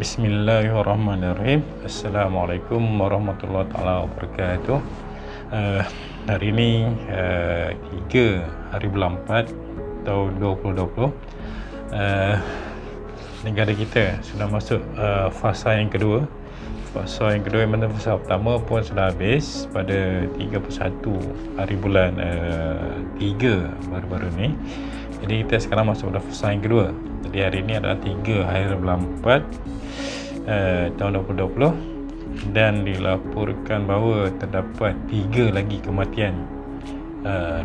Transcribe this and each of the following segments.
Bismillahirrahmanirrahim. Assalamualaikum warahmatullahi taala wabarakatuh. Hari ini 3 hari bulan 4 tahun 2020. Negara kita sudah masuk fasa yang kedua. Fasa yang kedua, mana fasa pertama pun sudah habis pada 31 hari bulan 3 baru-baru ni. Jadi kita sekarang masuk pada fasa yang kedua. Jadi hari ini adalah 3 hari bulan 4 tahun 2020, dan dilaporkan bahawa terdapat 3 lagi kematian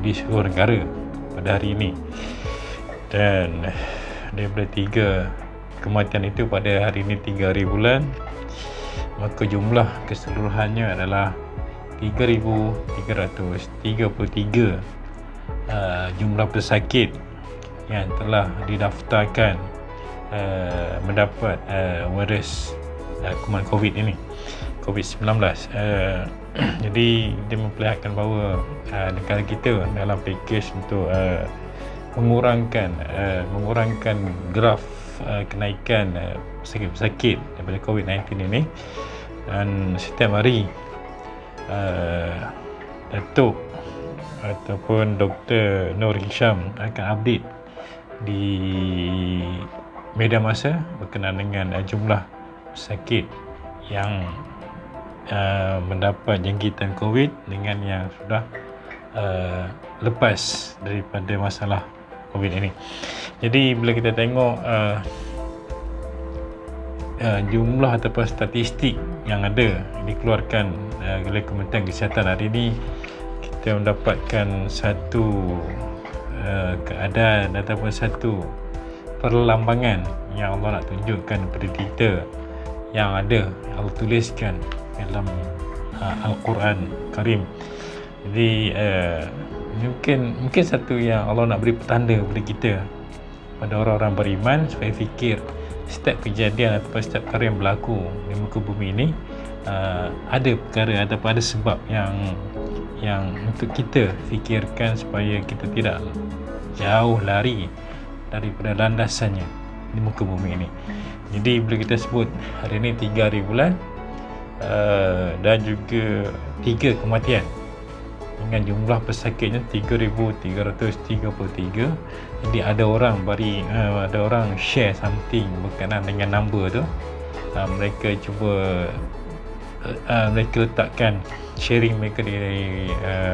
di seluruh negara pada hari ini. Dan daripada 3 kematian itu pada hari ini 3 hari bulan, maka jumlah keseluruhannya adalah 3,333 jumlah pesakit yang telah didaftarkan mendapat virus kuman COVID ini, COVID-19. Jadi dia memperlihatkan bahawa negara kita dalam pakej untuk mengurangkan graf kenaikan pesakit daripada COVID-19 ini. Dan setiap hari Datuk ataupun Dr. Nur Hisham akan update di media masa berkenaan dengan jumlah pesakit yang mendapat jangkitan COVID dengan yang sudah lepas daripada masalah COVID ini. Jadi bila kita tengok jumlah ataupun statistik yang ada dikeluarkan oleh Kementerian Kesihatan hari ini, kita mendapatkan satu keadaan ataupun satu perlambangan yang Allah nak tunjukkan kepada kita, yang ada Allah tuliskan dalam Al-Quran Karim. Jadi mungkin satu yang Allah nak beri petanda kepada kita, pada orang-orang beriman, supaya fikir setiap kejadian ataupun setiap perkara yang berlaku di muka bumi ini ada perkara ataupun ada sebab yang untuk kita fikirkan supaya kita tidak jauh lari daripada landasannya di muka bumi ini. Jadi bila kita sebut hari ini 3 hari bulan dan juga 3 kematian dengan jumlah pesakitnya 3,333. Jadi ada orang share something berkenaan dengan number tu. Mereka cuba mereka letakkan sharing mereka di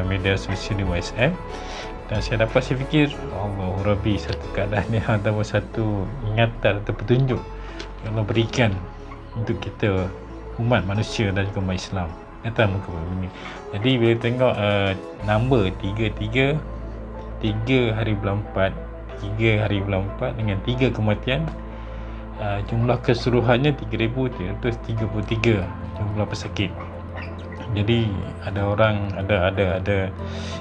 media sosial di WhatsApp, dan saya fikir Allah Rabbi, satu keadaan yang ataupun satu ingatan atau petunjuk yang Allah berikan untuk kita umat manusia dan juga umat Islam atas muka bumi. Jadi bila tengok number 3 hari bulan 4, 3 hari bulan 4 dengan 3 kematian, jumlah keseluruhannya 3,333 jumlah pesakit. Jadi ada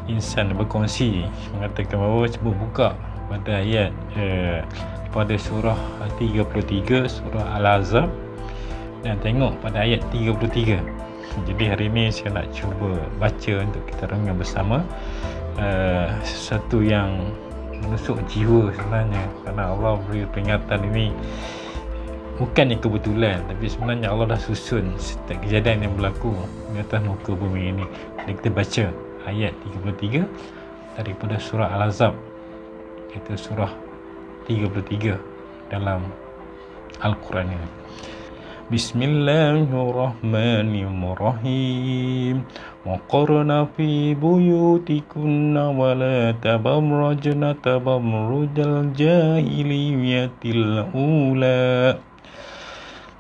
insan berkongsi mengatakan bahawa cuba buka pada ayat pada surah 33 surah Al-Ahzab dan tengok pada ayat 33. Jadi hari ini saya nak cuba baca untuk kita renung bersama sesuatu yang menusuk jiwa sebenarnya, kerana Allah beri peringatan ini bukannya kebetulan, tapi sebenarnya Allah dah susun setiap kejadian yang berlaku di atas muka bumi ini. Jadi kita baca ayat 33 daripada surah Al-Ahzab, iaitu surah 33 dalam Al-Quran ini. Bismillahirrahmanirrahim. Wa qarna fi buyutikunna wa la tabarrajna tabarrujal jahiliyatil ula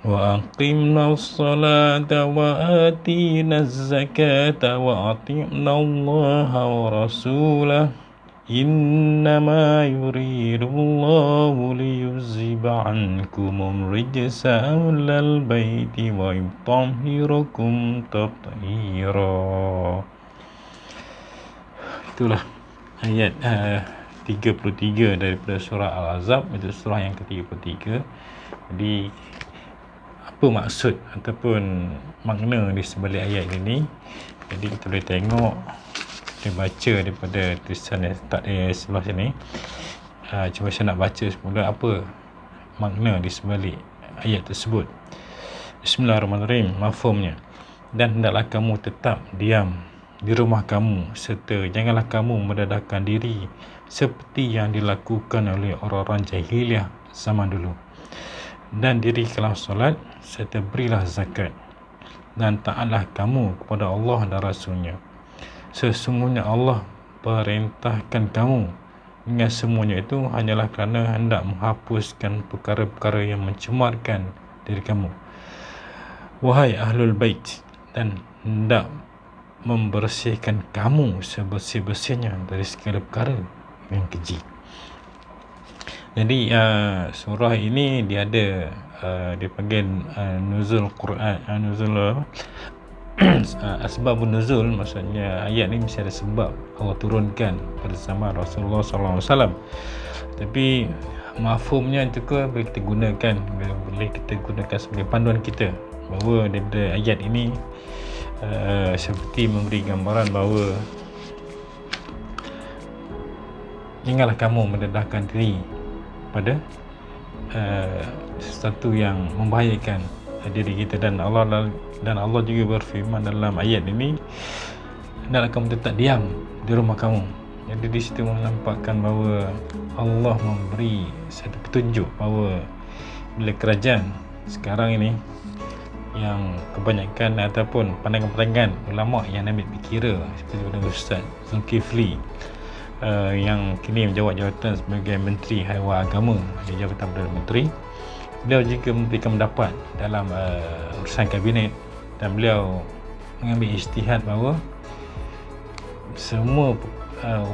wa aqimna as-salata wa atina az-zakata wa ati'na Allaha wa rasulahu innama yuridullahu liyuzhiba ankumum rijsa ahlal baiti wa yutahhirakum tathira. Itulah ayat 33 daripada surah Al-Ahzab, itu surah yang ke-33. Jadi apa maksud ataupun makna di sebalik ayat ini? Jadi kita boleh tengok, kita baca daripada tulisan yang tak di sebelah sini. Cuba saya nak baca semula apa makna di sebalik ayat tersebut. Bismillahirrahmanirrahim. Mafhumnya, dan hendaklah kamu tetap diam di rumah kamu, serta janganlah kamu mendedahkan diri seperti yang dilakukan oleh orang-orang jahiliah zaman dulu, dan dirikanlah solat serta berilah zakat, dan taatlah kamu kepada Allah dan Rasulnya. Sesungguhnya Allah perintahkan kamu dengan semuanya itu hanyalah kerana hendak menghapuskan perkara-perkara yang mencemarkan diri kamu, wahai ahlul bait, dan hendak membersihkan kamu sebersih-bersihnya dari segala perkara yang keji. Jadi surah ini dia ada dipanggil nuzul Quran, nuzul asbabun nuzul, maksudnya ayat ni mesti ada sebab Allah turunkan pada zaman Rasulullah SAW. Tapi mafhumnya juga boleh kita gunakan sebagai panduan kita, bahawa daripada ayat ini seperti memberi gambaran bahawa janganlah kamu mendedahkan diri pada sesuatu yang membahayakan diri kita. Dan Allah juga berfirman dalam ayat ini, hendaklah kamu tetap diam di rumah kamu. Jadi di situ menampakkan bahawa Allah memberi satu petunjuk bahawa bila kerajaan sekarang ini yang kebanyakan ataupun pandangan-pandangan ulama yang ambil kira seperti Ustaz Zulkifli yang kini menjawab jawatan sebagai Menteri Haiwan Agama di Jabatan Perdana Menteri, beliau juga memberikan pendapat dalam urusan kabinet, dan beliau mengambil ijtihad bahawa semua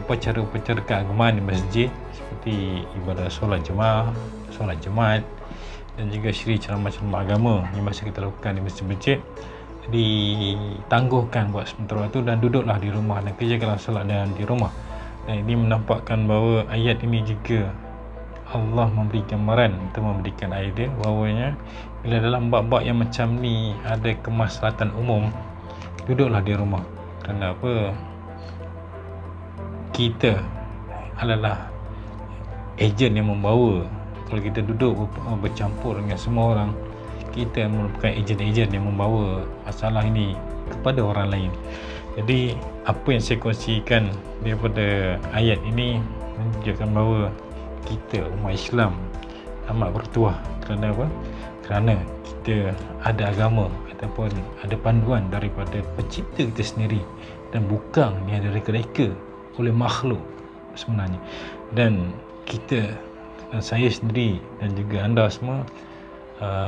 upacara-upacara keagamaan di masjid seperti ibadah solat jemaah, solat Jumaat, dan juga syiri ceramah-ceramah agama yang masih kita lakukan di masjid-masjid ditangguhkan buat sementara waktu, dan duduklah di rumah dan kerjakanlah solat dan di rumah. Dan ini menampakkan bahawa ayat ini juga Allah memberi gambaran untuk memberikan idea bahawanya bila dalam bab-bab yang macam ni ada kemaslahatan umum, duduklah di rumah. Kerana apa? Kita adalah ejen yang membawa. Kalau kita duduk bercampur dengan semua orang, kita merupakan ejen-ejen yang membawa masalah ini kepada orang lain. Jadi apa yang saya kongsikan daripada ayat ini menunjukkan bahawa kita umat Islam amat bertuah. Kerana apa? Kerana kita ada agama ataupun ada panduan daripada pencipta kita sendiri, dan bukan ni ada reka-reka oleh makhluk sebenarnya. Dan kita dan saya sendiri dan juga anda semua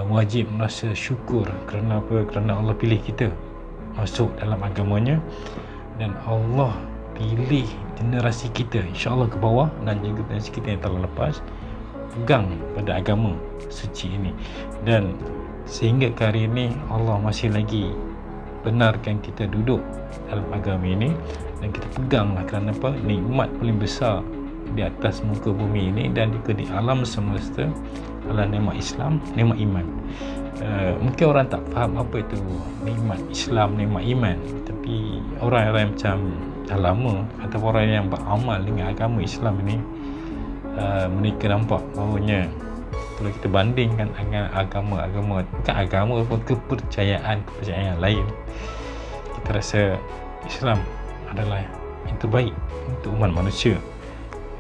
wajib merasa syukur. Kerana apa? Kerana Allah pilih kita masuk dalam agamanya, dan Allah pilih generasi kita insya-Allah ke bawah, dan juga generasi kita yang telah lepas pegang pada agama suci ini. Dan sehingga ke hari ini Allah masih lagi benarkan kita duduk dalam agama ini, dan kita peganglah. Kerana apa? Nikmat paling besar di atas muka bumi ini dan juga di alam semesta adalah nikmat Islam, nikmat iman. Mungkin orang tak faham apa itu nikmat Islam, nikmat iman, tapi orang-orang macam dah lama atau orang yang beramal dengan agama Islam ini, mereka nampak bahawanya kalau kita bandingkan dengan agama-agama, bukan agama pun, kepercayaan yang lain, kita rasa Islam adalah yang terbaik untuk umat manusia.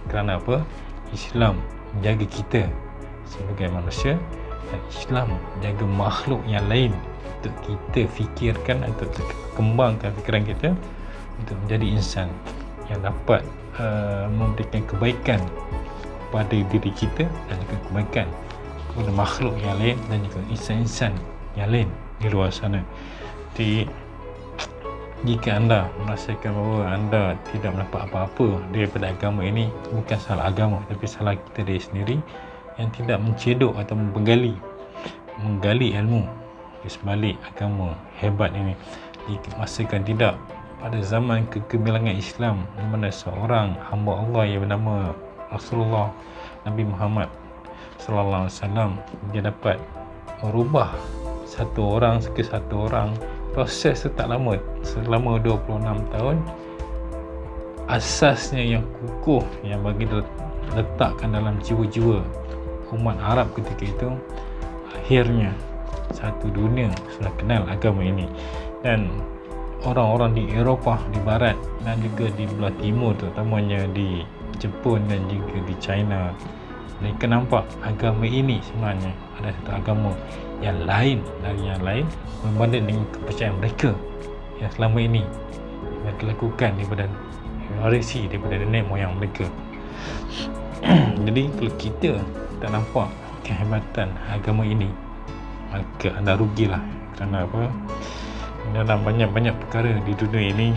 Kerana apa? Islam menjaga kita sebagai manusia, dan Islam menjaga makhluk yang lain untuk kita fikirkan atau kembangkan fikiran kita untuk menjadi insan yang dapat memberikan kebaikan kepada diri kita dan juga kebaikan kepada makhluk yang lain dan juga insan-insan yang lain di luar sana. Jadi jika anda merasakan bahawa anda tidak mendapat apa-apa daripada agama ini, bukan salah agama tapi salah kita diri sendiri yang tidak mencedok atau menggali ilmu di sebalik agama hebat ini. Dimasakan tidak pada zaman kegemilangan Islam, di mana seorang hamba Allah yang bernama Rasulullah Nabi Muhammad sallallahu alaihi wasallam, dia dapat merubah satu orang ke satu orang. Proses tak lama, selama 26 tahun. Asasnya yang kukuh yang bagi letakkan dalam jiwa-jiwa umat Arab ketika itu akhirnya satu dunia sudah kenal agama ini. Dan orang-orang di Eropah, di Barat dan juga di belah timur, terutamanya di Jepun dan juga di China, mereka nampak agama ini sebenarnya ada satu agama yang lain dari yang lain berbanding dengan kepercayaan mereka yang selama ini mereka lakukan daripada warisi daripada nenek moyang mereka. Jadi kalau kita tak nampak kehebatan agama ini, maka anda rugilah. Kerana apa? Dalam banyak-banyak perkara di dunia ini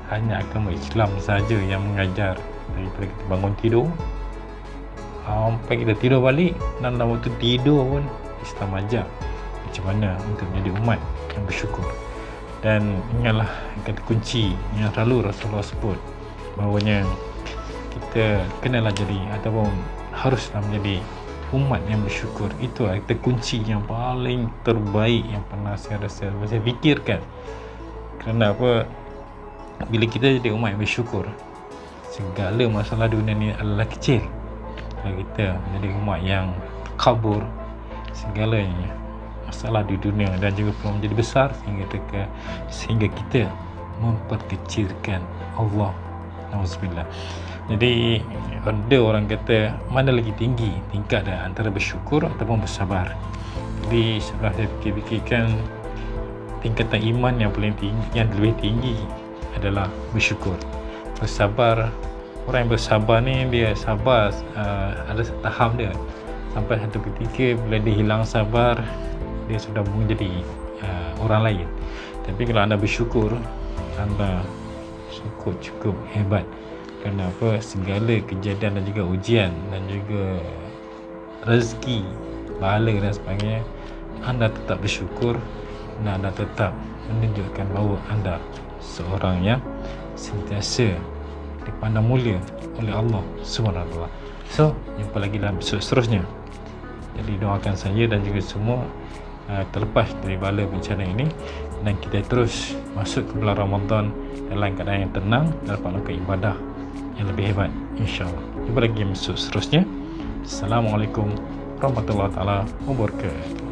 hanya agama Islam saja yang mengajar. Daripada kita bangun tidur sampai kita tidur balik, dan dalam waktu tidur pun Islam ajar macam mana untuk menjadi umat yang bersyukur. Dan ingatlah kata kunci yang selalu Rasulullah sebut, bahawanya kita kenalah jadi ataupun haruslah menjadi umat yang bersyukur. Itu kata kunci yang paling terbaik yang pernah saya fikirkan. Kerana apa? Bila kita jadi umat yang bersyukur, segala masalah dunia ni adalah kecil. Kalau kita menjadi umat yang kabur, segalanya masalah di dunia dan juga perlu menjadi besar sehingga kita memperkecilkan Allah. Alhamdulillah. Jadi ada orang kata mana lagi tinggi tingkat antara bersyukur ataupun bersabar. Jadi setelah saya fikir-fikirkan, tingkatan iman yang paling tinggi, yang lebih tinggi adalah bersyukur. Bersabar, orang yang bersabar ni dia sabar ada tahap dia. Sampai satu ketika bila dia hilang sabar, dia sudah menjadi orang lain. Tapi kalau anda bersyukur, anda cukup hebat. Kenapa? Segala kejadian dan juga ujian dan juga rezeki, pahala dan sebagainya, anda tetap bersyukur dan anda tetap menunjukkan bahawa anda seorang yang sentiasa dipandang mulia oleh Allah SWT. So, jumpa lagi dalam episod seterusnya. Jadi doakan saya dan juga semua terlepas dari bala bencana ini, dan kita terus masuk ke bulan Ramadan dalam keadaan yang tenang dan dapat melakukan ibadah yang lebih hebat, insyaAllah. Jumpa lagi episod seterusnya. Assalamualaikum warahmatullahi wabarakatuh.